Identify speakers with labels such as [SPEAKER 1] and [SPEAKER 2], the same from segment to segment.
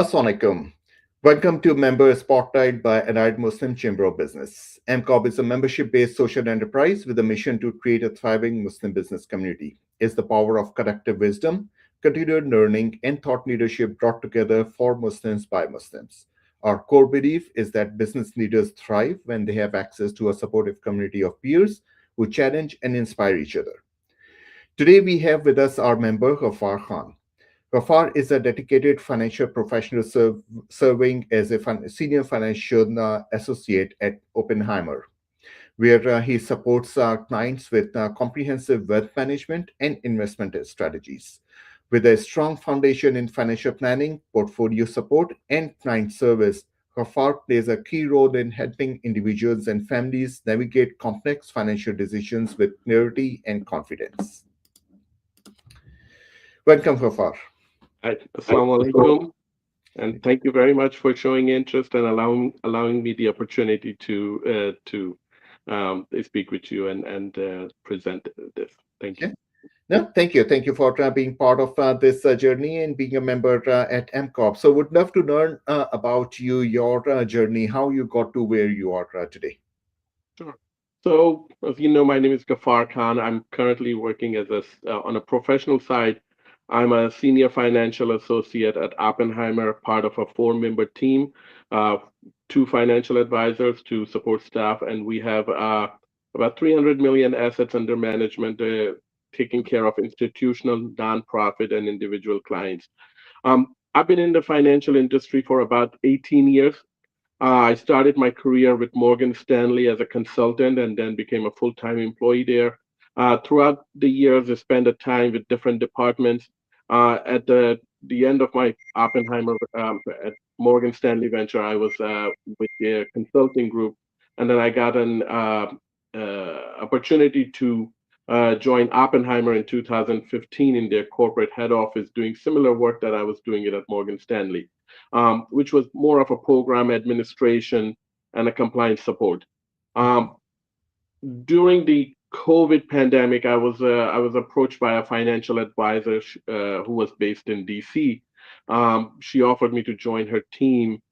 [SPEAKER 1] Assalamualaikum. Welcome to Member Spotlight by Allied Muslim Chamber of Business. MCOB is a membership-based social enterprise with a mission to create a thriving Muslim business community. It's the power of collective wisdom, continued learning, and thought leadership brought together for Muslims by Muslims. Our core belief is that business leaders thrive when they have access to a supportive community of peers who challenge and inspire each other. Today, we have with us our member, Ghaffar Khan. Ghaffar is a dedicated financial professional serving as a senior financial associate at Oppenheimer, where he supports clients with comprehensive wealth management and investment strategies. With a strong foundation in financial planning, portfolio support, and client service, Ghaffar plays a key role in helping individuals and families navigate complex financial decisions with clarity and confidence. Welcome, Ghaffar.
[SPEAKER 2] Hi, Assalamu alaikum, and thank you very much for showing interest and allowing me the opportunity to speak with you and present this. Thank you.
[SPEAKER 1] Yeah. No, thank you. Thank you for being part of this journey and being a member at MCOP. So, would love to learn about you, your journey, how you got to where you are today.
[SPEAKER 2] Sure. So, as you know, my name is Ghaffar Khan. I'm currently working on a professional side. I'm a senior financial associate at Oppenheimer, part of a four-member team, uh, two financial advisors, two support staff, and we have about 300 million assets under management, taking care of institutional, nonprofit, and individual clients. I've been in the financial industry for about 18 years. I started my career with Morgan Stanley as a consultant and then became a full-time employee there. Throughout the years, I spent a time with different departments. At the end of my Oppenheimer at Morgan Stanley venture, I was with their consulting group, and then I got an opportunity to join Oppenheimer in 2015 in their corporate head office, doing similar work that I was doing it at Morgan Stanley, which was more of a program administration and a compliance support. Um, During the COVID pandemic, I was approached by a financial advisor who was based in DC. She offered me to join her team,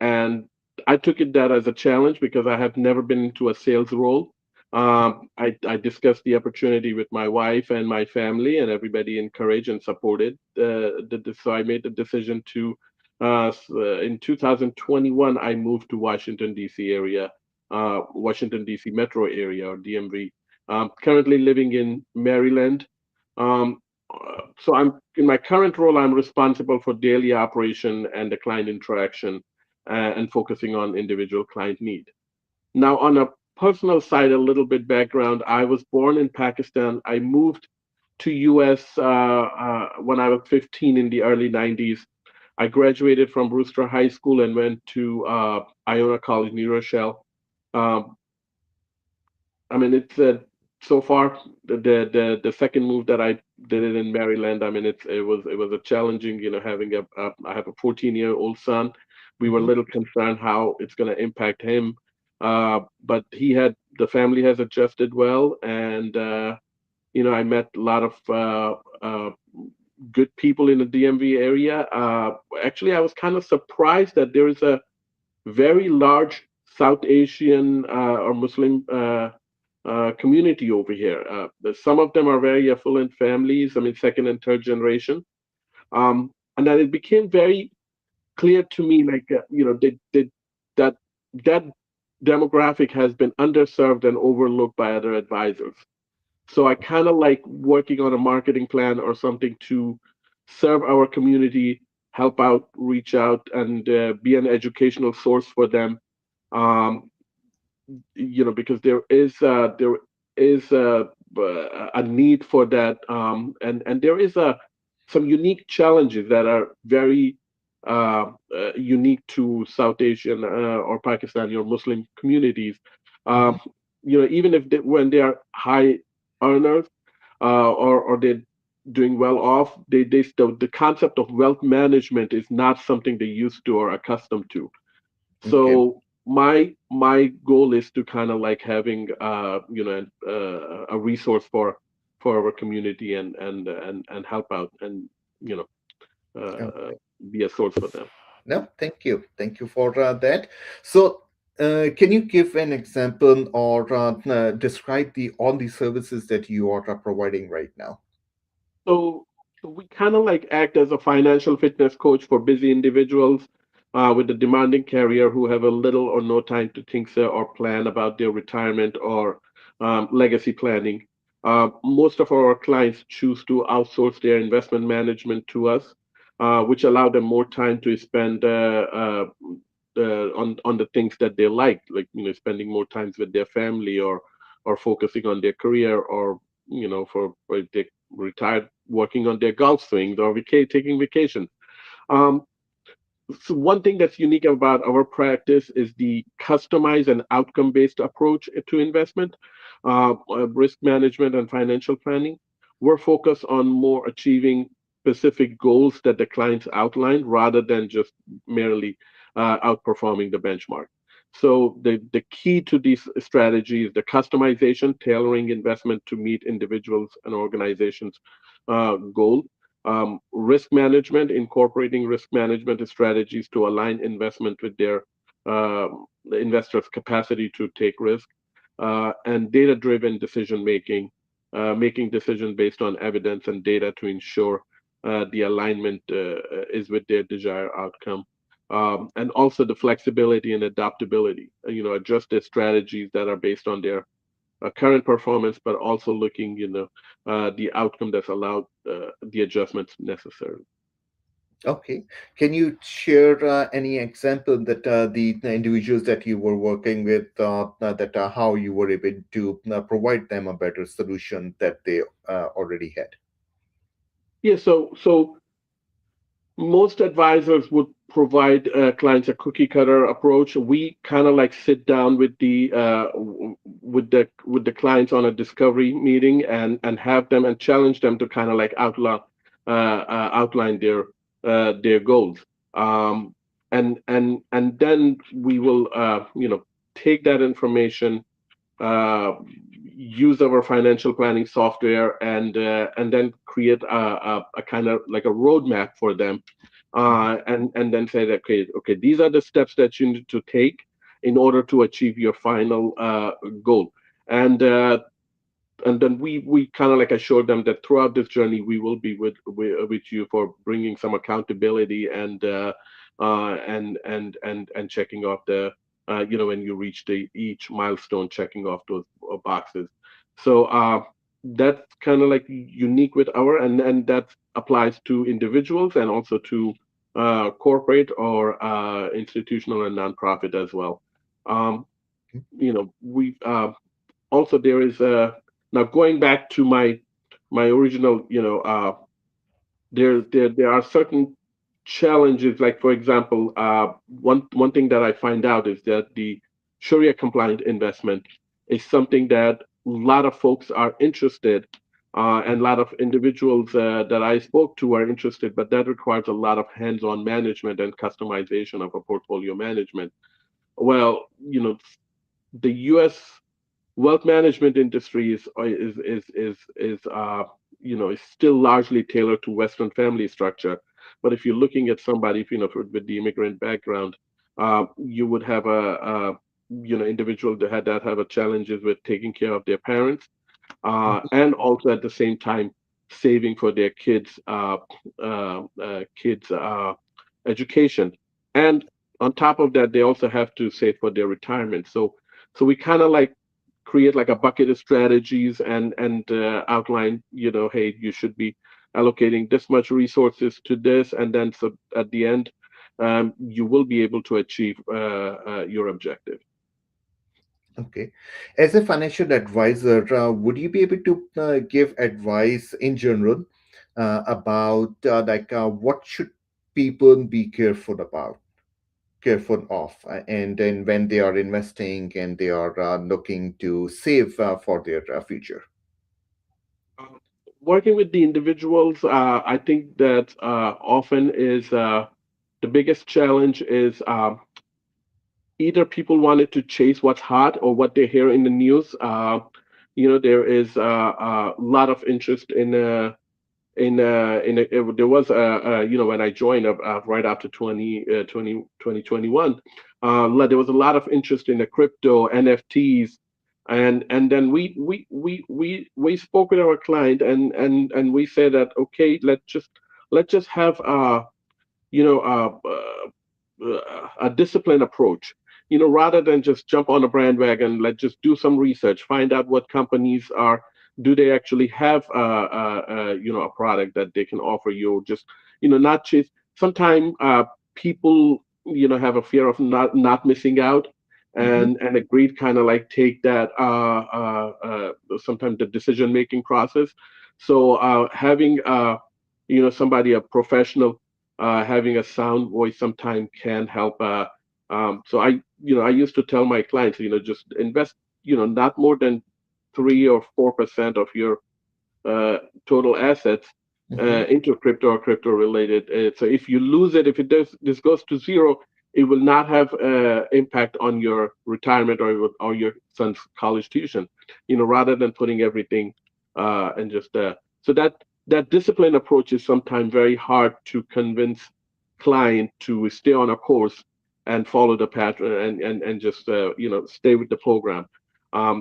[SPEAKER 2] and I took it that as a challenge because I have never been into a sales role. I discussed the opportunity with my wife and my family, and everybody encouraged and supported. So I made the decision to. In 2021, I moved to Washington D.C. area, Washington D.C. metro area or DMV. Currently living in Maryland. So I'm in my current role. I'm responsible for daily operation and the client interaction and focusing on individual client need. Now, on a personal side, a little bit background. I was born in Pakistan. I moved to US when I was 15 in the early 90s. I graduated from Brewster High School and went to Iona College, New Rochelle. Um, I mean, it's so far the second move that I did it in Maryland. I mean, it was a challenging, having I have a 14-year-old son. We were a
[SPEAKER 1] Mhm.
[SPEAKER 2] little concerned how it's going to impact him, but the family has adjusted well, and I met a lot of good people in the DMV area. Actually, I was kind of surprised that there is a very large South Asian or Muslim community over here. Some of them are very affluent families, I mean, second and third generation. And then it became very clear to me, like, that that demographic has been underserved and overlooked by other advisors. So I kind of like working on a marketing plan or something to serve our community, help out, reach out, and be an educational source for them. Um, because there is a need for that, and there is some unique challenges that are very unique to South Asian or Pakistani or Muslim communities.
[SPEAKER 1] Mhm.
[SPEAKER 2] Um, Even if when they are high earners or they're doing well off, they still the concept of wealth management is not something they used to or accustomed to.
[SPEAKER 1] Okay.
[SPEAKER 2] So my goal is to kind of like having a resource for our community and help out and you know
[SPEAKER 1] Oh,
[SPEAKER 2] uh, be a source for them.
[SPEAKER 1] No, thank you. Thank you for that. So, can you give an example or describe the all the services that you are providing right now?
[SPEAKER 2] So, so we kind of like act as a financial fitness coach for busy individuals with a demanding career who have a little or no time to think or plan about their retirement or legacy planning. Most of our clients choose to outsource their investment management to us, which allow them more time to spend on the things that they like spending more times with their family or focusing on their career or for if they retired working on their golf swings or taking vacations. Um, so one thing that's unique about our practice is the customized and outcome-based approach to investment, risk management, and financial planning. We're focused on more achieving specific goals that the clients outlined rather than just merely outperforming the benchmark. So the key to these strategies, the customization, tailoring investment to meet individuals and organizations' goal, risk management, incorporating risk management strategies to align investment with their the investor's capacity to take risk, and data-driven decision making, making decisions based on evidence and data to ensure the alignment is with their desired outcome. And also the flexibility and adaptability, adjust their strategies that are based on their current performance, but also looking, the outcome that's allowed the adjustments necessary.
[SPEAKER 1] Okay. Can you share any example that the individuals that you were working with, that how you were able to provide them a better solution that they already had?
[SPEAKER 2] Yeah, so most advisors would provide clients a cookie cutter approach. We kind of like sit down with the clients on a discovery meeting and have them and challenge them to kind of like outline their goals. Um, and then we will take that information, uh, use our financial planning software, and then create a kind of like a roadmap for them, and then say that okay, these are the steps that you need to take in order to achieve your final goal. And and then we kind of like assure them that throughout this journey we will be with you for bringing some accountability and checking off the when you reach the each milestone, checking off those boxes. So that's kind of like unique with our, and that applies to individuals and also to corporate or institutional and nonprofit as well. um, we also there is now going back to my original, there are certain challenges, like for example, one thing that I find out is that the Sharia compliant investment is something that a lot of folks are interested, and a lot of individuals that I spoke to are interested, but that requires a lot of hands-on management and customization of a portfolio management. Well, the U.S. wealth management industry is still largely tailored to Western family structure. But if you're looking at somebody, with the immigrant background, you would have a individual that have a challenges with taking care of their parents, and also at the same time saving for their kids education. And on top of that, they also have to save for their retirement. So we kind of like create like a bucket of strategies and outline, hey, you should be allocating this much resources to this, and then so at the end, you will be able to achieve your objective.
[SPEAKER 1] Okay. As a financial advisor, would you be able to give advice in general about what should people be careful of, and then when they are investing and they are looking to save for their future?
[SPEAKER 2] Um, Working with the individuals, I think that often is the biggest challenge is either people wanted to chase what's hot or what they hear in the news. There is a lot of interest there was when I joined right after 2021, there was a lot of interest in the crypto NFTs, and then we spoke with our client, and we said that, okay, let's just have you know, a disciplined approach. Rather than just jump on a bandwagon, let's just do some research, find out what companies are. Do they actually have a product that they can offer you? Just not chase. Sometimes people have a fear of not missing out,
[SPEAKER 1] Hmm.
[SPEAKER 2] and a greed kind of like take that sometimes the decision making process. So having somebody, a professional, having a sound voice sometimes can help. So I used to tell my clients, just invest, not more than 3 or 4% of your uh, total assets
[SPEAKER 1] Hmm.
[SPEAKER 2] into crypto or crypto related. So if you lose it, if it does, this goes to zero, it will not have impact on your retirement or your son's college tuition. Rather than putting everything and just so that discipline approach is sometimes very hard to convince client to stay on a course and follow the pattern and just stay with the program,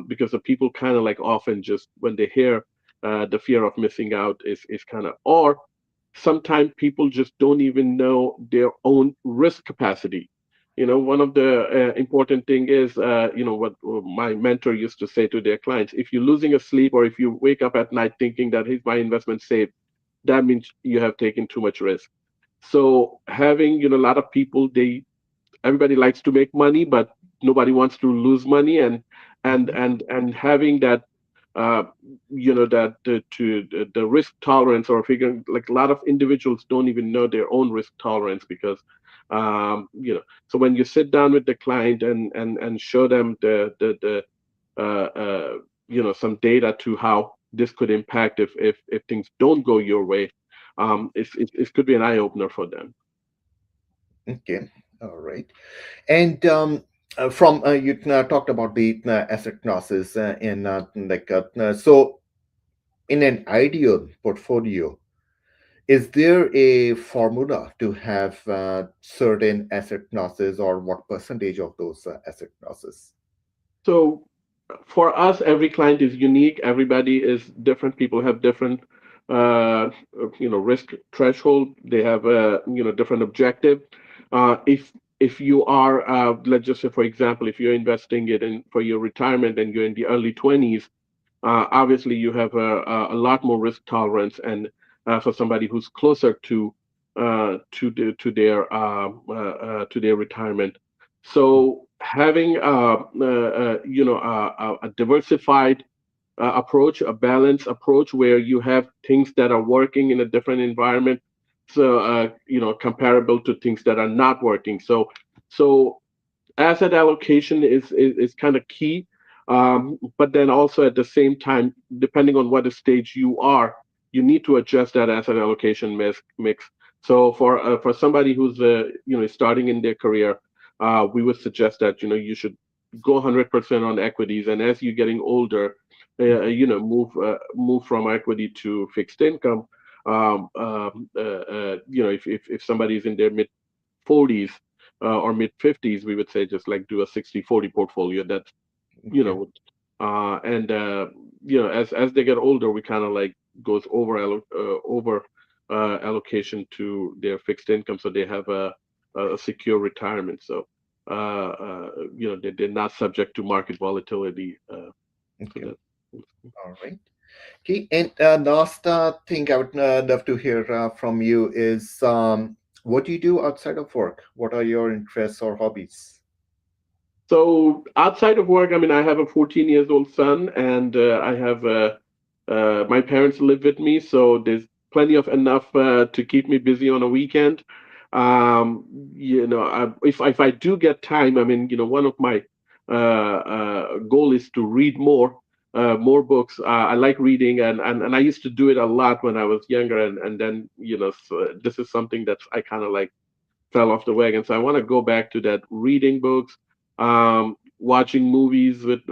[SPEAKER 2] because the people kind of like often just when they hear the fear of missing out is kind of, or sometimes people just don't even know their own risk capacity. One of the important thing is, what my mentor used to say to their clients: if you're losing a sleep, or if you wake up at night thinking that, hey, my investment safe, that means you have taken too much risk. So having, a lot of people, everybody likes to make money, but nobody wants to lose money, and having that uh, that the risk tolerance, or figuring, like, a lot of individuals don't even know their own risk tolerance, because so when you sit down with the client and show them the some data to how this could impact if things don't go your way, it could be an eye opener for them.
[SPEAKER 1] Okay, all right. And from you talked about the asset classes in so in an ideal portfolio, is there a formula to have certain asset classes, or what percentage of those asset classes?
[SPEAKER 2] So for us, every client is unique. Everybody is different. People have different, risk threshold. They have a, different objective. If you are, let's just say, for example, if you're investing it in for your retirement and you're in the early 20s, obviously you have a lot more risk tolerance, and for somebody who's closer to their retirement. So having a diversified approach, a balanced approach, where you have things that are working in a different environment, so comparable to things that are not working. So asset allocation is kind of key, but then also at the same time, depending on what stage you are, you need to adjust that asset allocation mix. So for somebody who's starting in their career, we would suggest that you should go 100% on equities, and as you're getting older, move from equity to fixed income. If somebody's in their mid 40s or mid 50s, we would say just like do a 60/40 portfolio. That's you
[SPEAKER 1] Okay.
[SPEAKER 2] know, and as they get older, we kind of like goes over allocation to their fixed income, so they have a secure retirement. So they're not subject to market volatility. So
[SPEAKER 1] Okay.
[SPEAKER 2] that.
[SPEAKER 1] All right. Okay. And last thing I would love to hear from you is, what do you do outside of work? What are your interests or hobbies?
[SPEAKER 2] So outside of work, I mean, I have a 14 years old son, and I have my parents live with me, so there's plenty of enough to keep me busy on a weekend. If I do get time, I mean, one of my goal is to read more books. I like reading, and I used to do it a lot when I was younger, and then so this is something that I kind of like fell off the wagon. So I want to go back to that, reading books. watching movies with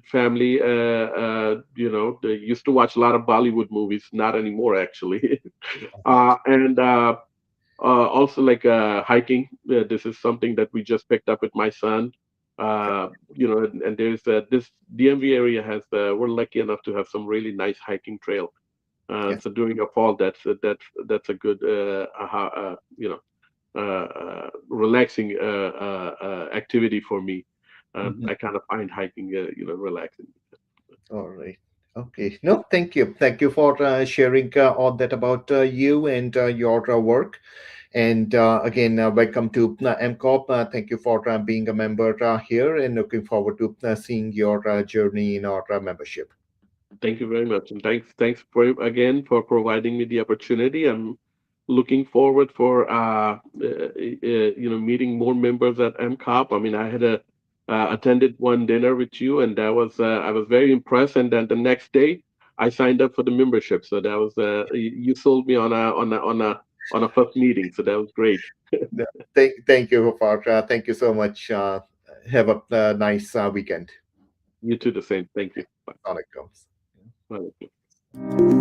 [SPEAKER 2] family. They used to watch a lot of Bollywood movies, not anymore actually. And Also like hiking. This is something that we just picked up with my son.
[SPEAKER 1] Okay.
[SPEAKER 2] And there's this DMV area has we're lucky enough to have some really nice hiking trail.
[SPEAKER 1] Yes.
[SPEAKER 2] So during a fall, that's a good relaxing activity for me.
[SPEAKER 1] Mhm.
[SPEAKER 2] I kind of find hiking relaxing.
[SPEAKER 1] All right. Okay. No, thank you. Thank you for sharing all that about you and your work. And again, welcome to MCOP. Thank you for being a member here and looking forward to seeing your journey in our membership.
[SPEAKER 2] Thank you very much, and thanks for again for providing me the opportunity. I'm looking forward for meeting more members at MCOP. I mean, I had attended one dinner with you, and that was I was very impressed. And then the next day, I signed up for the membership. So that was you sold me on a first meeting. So that was great.
[SPEAKER 1] Yeah. Thank you for thank you so much. Have a nice weekend.
[SPEAKER 2] You too, the same. Thank you. Bye.
[SPEAKER 1] On it comes.
[SPEAKER 2] Bye.